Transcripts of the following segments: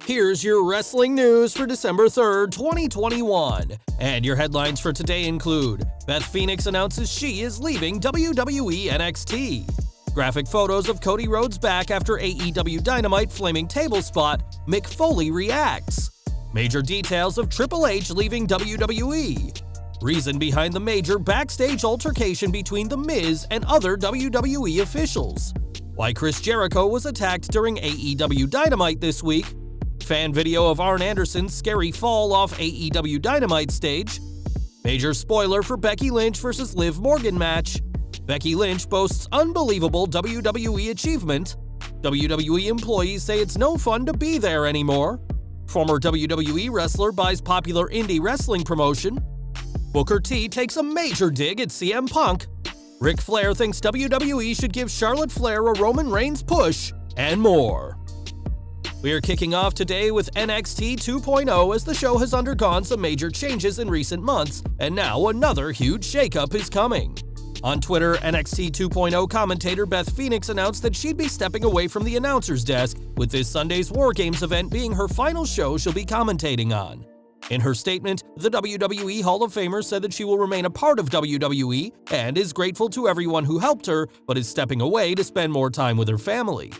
Here's your wrestling news for December 3rd, 2021. And your headlines for today include: Beth Phoenix announces she is leaving WWE NXT. Graphic photos of Cody Rhodes back after AEW Dynamite flaming table spot, Mick Foley reacts. Major details of Triple H leaving WWE. Reason behind the major backstage altercation between The Miz and other WWE officials. Why Chris Jericho was attacked during AEW Dynamite this week. Fan video of Arn Anderson's scary fall off AEW Dynamite stage. Major spoiler for Becky Lynch vs. Liv Morgan match. Becky Lynch boasts unbelievable WWE achievement. WWE employees say it's no fun to be there anymore. Former WWE wrestler buys popular indie wrestling promotion. Booker T takes a major dig at CM Punk. Ric Flair thinks WWE should give Charlotte Flair a Roman Reigns push, and more. We are kicking off today with NXT 2.0 as the show has undergone some major changes in recent months, and now another huge shakeup is coming. On Twitter, NXT 2.0 commentator Beth Phoenix announced that she'd be stepping away from the announcer's desk, with this Sunday's War Games event being her final show she'll be commentating on. In her statement, the WWE Hall of Famer said that she will remain a part of WWE and is grateful to everyone who helped her, but is stepping away to spend more time with her family.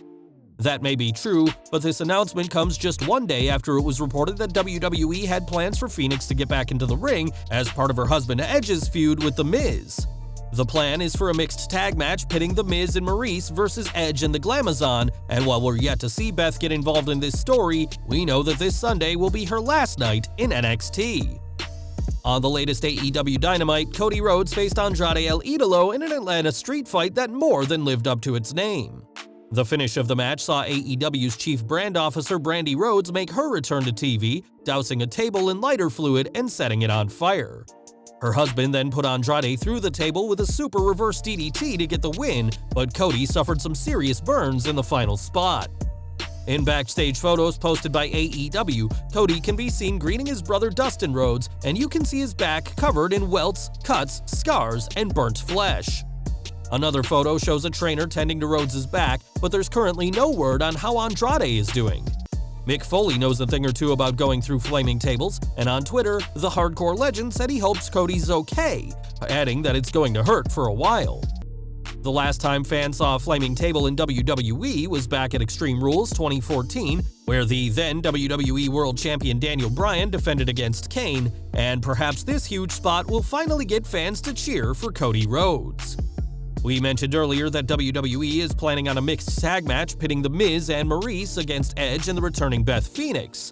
That may be true, but this announcement comes just one day after it was reported that WWE had plans for Phoenix to get back into the ring as part of her husband Edge's feud with The Miz. The plan is for a mixed tag match pitting The Miz and Maurice versus Edge and the Glamazon, and while we're yet to see Beth get involved in this story, we know that this Sunday will be her last night in NXT. On the latest AEW Dynamite, Cody Rhodes faced Andrade El Idolo in an Atlanta street fight that more than lived up to its name. The finish of the match saw AEW's chief brand officer Brandi Rhodes make her return to TV, dousing a table in lighter fluid and setting it on fire. Her husband then put Andrade through the table with a super reverse DDT to get the win, but Cody suffered some serious burns in the final spot. In backstage photos posted by AEW, Cody can be seen greeting his brother Dustin Rhodes, and you can see his back covered in welts, cuts, scars, and burnt flesh. Another photo shows a trainer tending to Rhodes' back, but there's currently no word on how Andrade is doing. Mick Foley knows a thing or two about going through flaming tables, and on Twitter, the hardcore legend said he hopes Cody's okay, adding that it's going to hurt for a while. The last time fans saw a flaming table in WWE was back at Extreme Rules 2014, where the then WWE World Champion Daniel Bryan defended against Kane, and perhaps this huge spot will finally get fans to cheer for Cody Rhodes. We mentioned earlier that WWE is planning on a mixed tag match pitting The Miz and Maurice against Edge and the returning Beth Phoenix.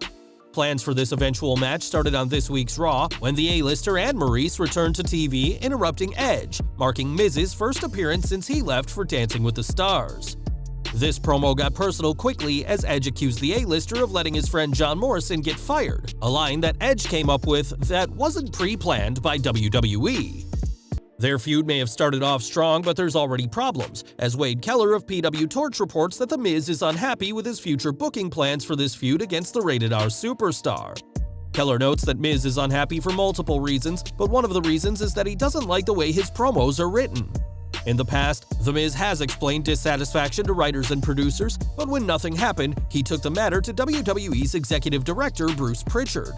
Plans for this eventual match started on this week's Raw when the A-lister and Maurice returned to TV, interrupting Edge, marking Miz's first appearance since he left for Dancing with the Stars. This promo got personal quickly as Edge accused the A-lister of letting his friend John Morrison get fired, a line that Edge came up with that wasn't pre-planned by WWE. Their feud may have started off strong, but there's already problems, as Wade Keller of PW Torch reports that The Miz is unhappy with his future booking plans for this feud against the Rated R superstar. Keller notes that Miz is unhappy for multiple reasons, but one of the reasons is that he doesn't like the way his promos are written. In the past, The Miz has explained dissatisfaction to writers and producers, but when nothing happened, he took the matter to WWE's executive director Bruce Pritchard.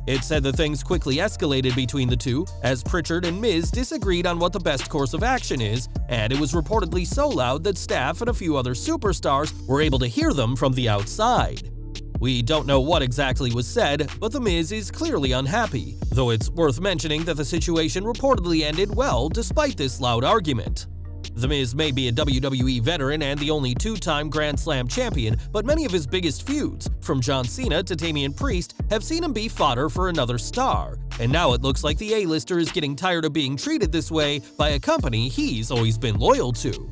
It said that things quickly escalated between the two, as Pritchard and Miz disagreed on what the best course of action is, and it was reportedly so loud that staff and a few other superstars were able to hear them from the outside. We don't know what exactly was said, but The Miz is clearly unhappy, though it's worth mentioning that the situation reportedly ended well despite this loud argument. The Miz may be a WWE veteran and the only two-time Grand Slam champion, but many of his biggest feuds, from John Cena to Damian Priest, have seen him be fodder for another star, and now it looks like the A-lister is getting tired of being treated this way by a company he's always been loyal to.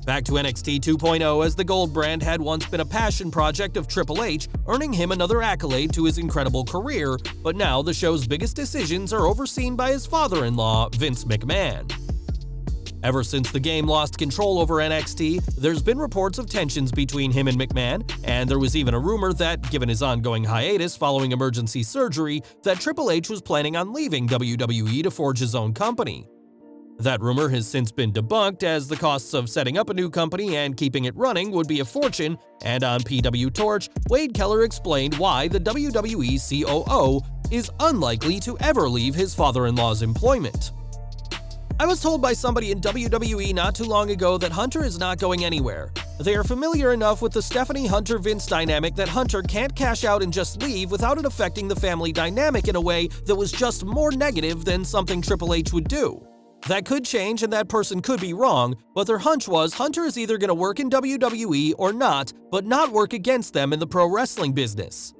Back to NXT 2.0, as the Gold brand had once been a passion project of Triple H, earning him another accolade to his incredible career, but now the show's biggest decisions are overseen by his father-in-law, Vince McMahon. Ever since the game lost control over NXT, there's been reports of tensions between him and McMahon, and there was even a rumor that, given his ongoing hiatus following emergency surgery, that Triple H was planning on leaving WWE to forge his own company. That rumor has since been debunked, as the costs of setting up a new company and keeping it running would be a fortune, and on PW Torch, Wade Keller explained why the WWE COO is unlikely to ever leave his father-in-law's employment. "I was told by somebody in WWE not too long ago that Hunter is not going anywhere. They are familiar enough with the Stephanie Hunter-Vince dynamic that Hunter can't cash out and just leave without it affecting the family dynamic in a way that was just more negative than something Triple H would do. That could change and that person could be wrong, but their hunch was Hunter is either going to work in WWE or not, but not work against them in the pro wrestling business."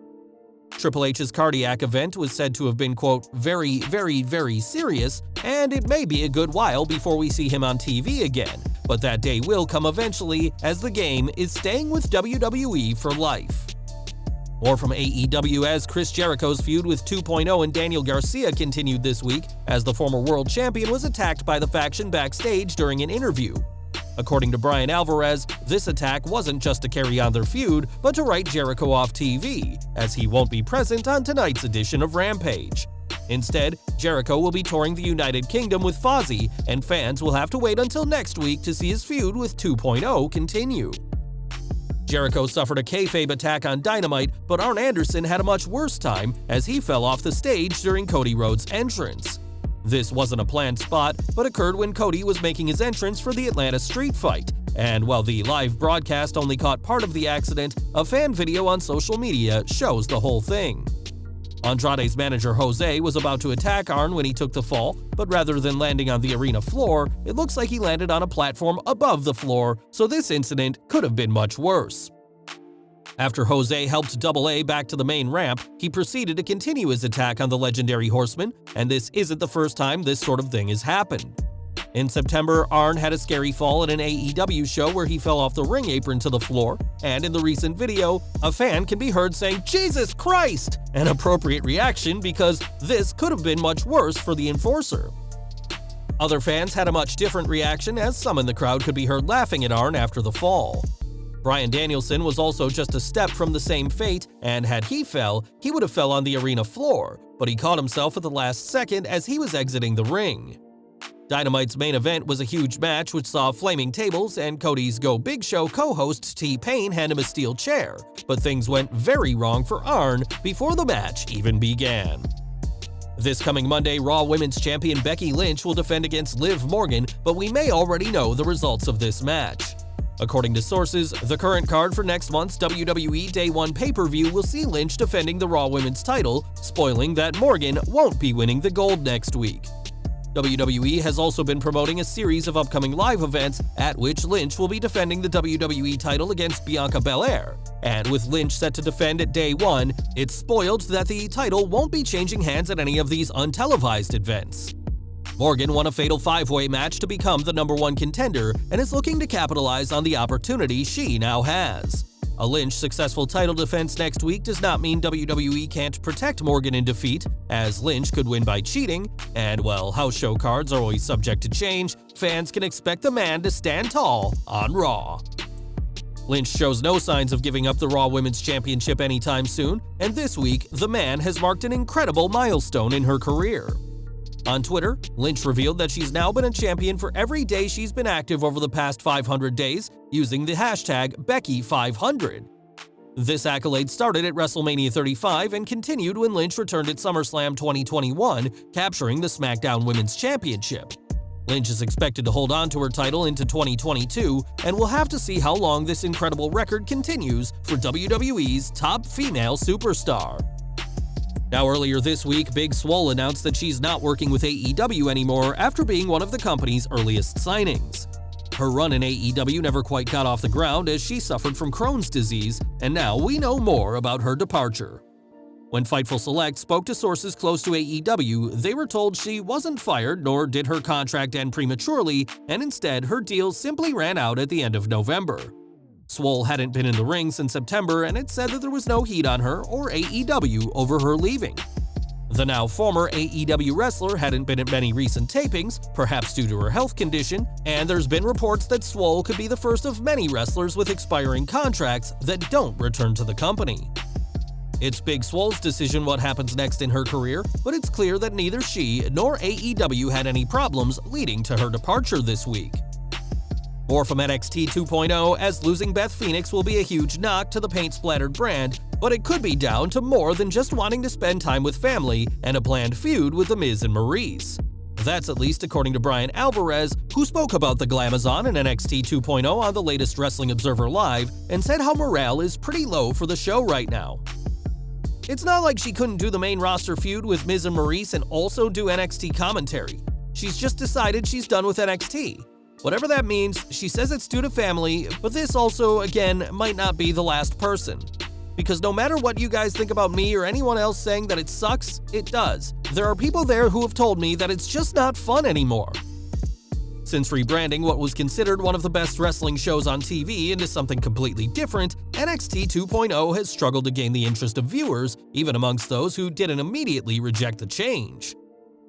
Triple H's cardiac event was said to have been, quote, very, very, very serious, and it may be a good while before we see him on TV again, but that day will come eventually, as the game is staying with WWE for life. More from AEW, as Chris Jericho's feud with 2.0 and Daniel Garcia continued this week, as the former world champion was attacked by the faction backstage during an interview. According to Brian Alvarez, this attack wasn't just to carry on their feud, but to write Jericho off TV, as he won't be present on tonight's edition of Rampage. Instead, Jericho will be touring the United Kingdom with Fozzy, and fans will have to wait until next week to see his feud with 2.0 continue. Jericho suffered a kayfabe attack on Dynamite, but Arn Anderson had a much worse time as he fell off the stage during Cody Rhodes' entrance. This wasn't a planned spot, but occurred when Cody was making his entrance for the Atlanta Street Fight, and while the live broadcast only caught part of the accident, a fan video on social media shows the whole thing. Andrade's manager Jose was about to attack Arn when he took the fall, but rather than landing on the arena floor, it looks like he landed on a platform above the floor, so this incident could have been much worse. After Jose helped Double A back to the main ramp, he proceeded to continue his attack on the legendary Horseman, and this isn't the first time this sort of thing has happened. In September, Arn had a scary fall at an AEW show where he fell off the ring apron to the floor, and in the recent video, a fan can be heard saying, "Jesus Christ!" an appropriate reaction because this could have been much worse for the enforcer. Other fans had a much different reaction, as some in the crowd could be heard laughing at Arn after the fall. Bryan Danielson was also just a step from the same fate, and had he fell, he would have fell on the arena floor, but he caught himself at the last second as he was exiting the ring. Dynamite's main event was a huge match which saw flaming tables and Cody's Go Big Show co-host T-Pain hand him a steel chair, but things went very wrong for Arn before the match even began. This coming Monday, Raw Women's Champion Becky Lynch will defend against Liv Morgan, but we may already know the results of this match. According to sources, the current card for next month's WWE Day 1 pay-per-view will see Lynch defending the Raw Women's title, spoiling that Morgan won't be winning the gold next week. WWE has also been promoting a series of upcoming live events at which Lynch will be defending the WWE title against Bianca Belair. And with Lynch set to defend at Day 1, it's spoiled that the title won't be changing hands at any of these untelevised events. Morgan won a fatal 5-way match to become the #1 contender and is looking to capitalize on the opportunity she now has. A Lynch successful title defense next week does not mean WWE can't protect Morgan in defeat, as Lynch could win by cheating, and while house show cards are always subject to change, fans can expect the man to stand tall on Raw. Lynch shows no signs of giving up the Raw Women's Championship anytime soon, and this week, the man has marked an incredible milestone in her career. On Twitter, Lynch revealed that she's now been a champion for every day she's been active over the past 500 days, using the hashtag Becky500. This accolade started at WrestleMania 35 and continued when Lynch returned at SummerSlam 2021, capturing the SmackDown Women's Championship. Lynch is expected to hold on to her title into 2022, and we'll have to see how long this incredible record continues for WWE's top female superstar. Now, earlier this week, Big Swole announced that she's not working with AEW anymore after being one of the company's earliest signings. Her run in AEW never quite got off the ground as she suffered from Crohn's disease, and now we know more about her departure. When Fightful Select spoke to sources close to AEW, they were told she wasn't fired, nor did her contract end prematurely, and instead her deal simply ran out at the end of November. Swole hadn't been in the ring since September, and it said that there was no heat on her or AEW over her leaving. The now former AEW wrestler hadn't been at many recent tapings, perhaps due to her health condition, and there's been reports that Swole could be the first of many wrestlers with expiring contracts that don't return to the company. It's Big Swole's decision what happens next in her career, but it's clear that neither she nor AEW had any problems leading to her departure this week. More from NXT 2.0, as losing Beth Phoenix will be a huge knock to the paint-splattered brand, but it could be down to more than just wanting to spend time with family and a planned feud with The Miz and Maurice. That's at least according to Brian Alvarez, who spoke about the Glamazon in NXT 2.0 on the latest Wrestling Observer Live and said how morale is pretty low for the show right now. It's not like she couldn't do the main roster feud with Miz and Maurice and also do NXT commentary. She's just decided she's done with NXT. Whatever that means, she says it's due to family, but this also, again, might not be the last person. Because no matter what you guys think about me or anyone else saying that it sucks, it does. There are people there who have told me that it's just not fun anymore. Since rebranding what was considered one of the best wrestling shows on TV into something completely different, NXT 2.0 has struggled to gain the interest of viewers, even amongst those who didn't immediately reject the change.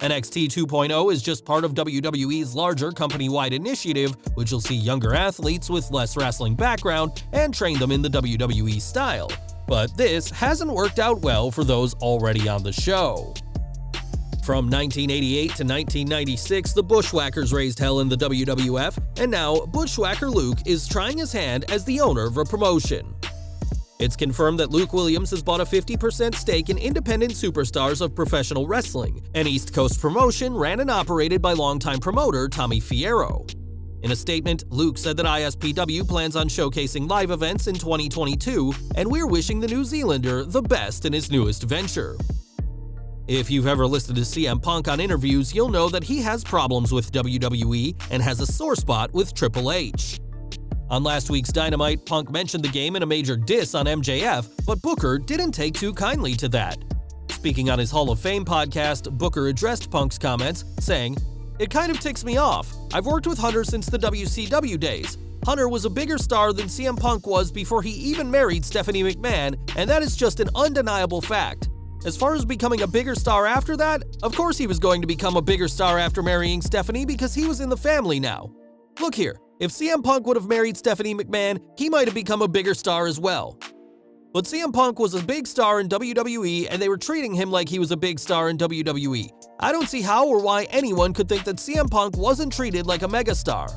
NXT 2.0 is just part of WWE's larger company-wide initiative, which will see younger athletes with less wrestling background and train them in the WWE style. But this hasn't worked out well for those already on the show. From 1988 to 1996, the Bushwhackers raised hell in the WWF, and now Bushwhacker Luke is trying his hand as the owner of a promotion. It's confirmed that Luke Williams has bought a 50% stake in independent superstars of professional wrestling, an East Coast promotion ran and operated by longtime promoter Tommy Fierro. In a statement, Luke said that ISPW plans on showcasing live events in 2022, and we're wishing the New Zealander the best in his newest venture. If you've ever listened to CM Punk on interviews, you'll know that he has problems with WWE and has a sore spot with Triple H. On last week's Dynamite, Punk mentioned the game in a major diss on MJF, but Booker didn't take too kindly to that. Speaking on his Hall of Fame podcast, Booker addressed Punk's comments, saying, "It kind of ticks me off. I've worked with Hunter since the WCW days. Hunter was a bigger star than CM Punk was before he even married Stephanie McMahon, and that is just an undeniable fact. As far as becoming a bigger star after that, of course he was going to become a bigger star after marrying Stephanie because he was in the family now. Look here. If CM Punk would have married Stephanie McMahon, he might have become a bigger star as well. But CM Punk was a big star in WWE and they were treating him like he was a big star in WWE. I don't see how or why anyone could think that CM Punk wasn't treated like a megastar."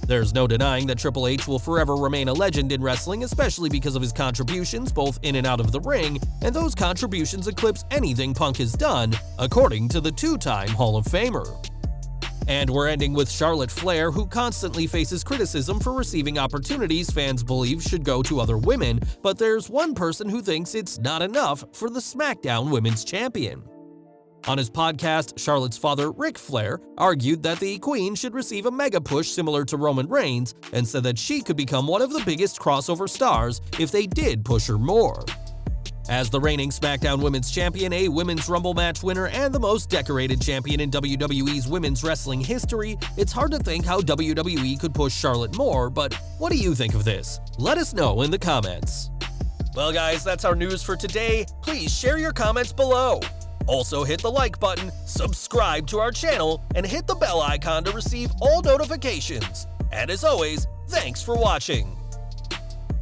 There's no denying that Triple H will forever remain a legend in wrestling, especially because of his contributions both in and out of the ring, and those contributions eclipse anything Punk has done, according to the two-time Hall of Famer. And we're ending with Charlotte Flair, who constantly faces criticism for receiving opportunities fans believe should go to other women, but there's one person who thinks it's not enough for the SmackDown Women's Champion. On his podcast, Charlotte's father, Ric Flair, argued that the Queen should receive a mega push similar to Roman Reigns, and said that she could become one of the biggest crossover stars if they did push her more. As the reigning SmackDown Women's Champion, a Women's Rumble match winner, and the most decorated champion in WWE's women's wrestling history, it's hard to think how WWE could push Charlotte more, but what do you think of this? Let us know in the comments. Well guys, that's our news for today. Please share your comments below. Also hit the like button, subscribe to our channel, and hit the bell icon to receive all notifications. And as always, thanks for watching.